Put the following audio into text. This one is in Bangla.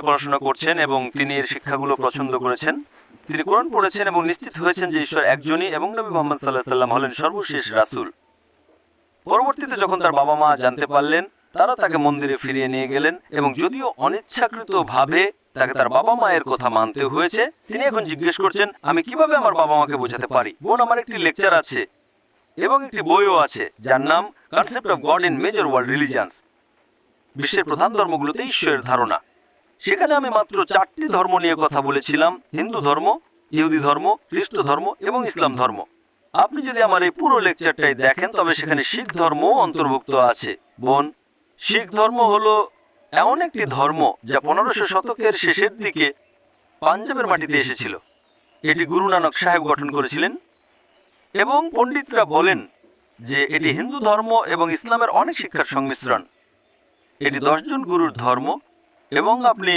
পড়াশোনা করছেন এবং তিনি এর শিক্ষাগুলো পছন্দ করেছেন। তিনি কোরআন পড়েছেন এবং নিশ্চিত হয়েছেন যে ঈশ্বর একজনই এবং নবী মুহাম্মদ সাল্লাল্লাহু আলাইহি ওয়াসাল্লাম হলেন সর্বশেষ রাসূল। পরবর্তীতে যখন তার বাবা মা জানতে পারলেন, তারা তাকে মন্দিরে ফিরিয়ে নিয়ে গেলেন এবং যদিও অনিচ্ছাকৃতভাবে তাকে তার বাবা মায়ের কথা মানতে হয়েছে, তিনি এখন জিজ্ঞেস করছেন, আমি কিভাবে আমার বাবা মাকে বোঝাতে পারি? বোন, আমার একটি লেকচার আছে এবং একটি বইও আছে যার নাম concept of God in major world religions, বিশ্বের প্রধান ধর্মগুলোতে ঈশ্বরের ধারণা। সেখানে আমি মাত্র 4টি ধর্ম নিয়ে কথা বলেছিলাম: হিন্দু ধর্ম, ইহুদি ধর্ম, খ্রিস্ট ধর্ম এবং ইসলাম ধর্ম। আপনি যদি আমার এই পুরো লেকচারটাই দেখেন তবে সেখানে শিখ ধর্মও অন্তর্ভুক্ত আছে। বোন, শিখ ধর্ম হলো এমন একটি ধর্ম যা 1500 শতকের শেষের দিকে পাঞ্জাবের মাটিতে এসেছিল। এটি গুরু নানক সাহেব গঠন করেছিলেন এবং পণ্ডিতরা বলেন যে এটি হিন্দু ধর্ম এবং ইসলামের অনেক শিক্ষার সংমিশ্রণ। এটি 10 জন গুরুর ধর্ম এবং আপনি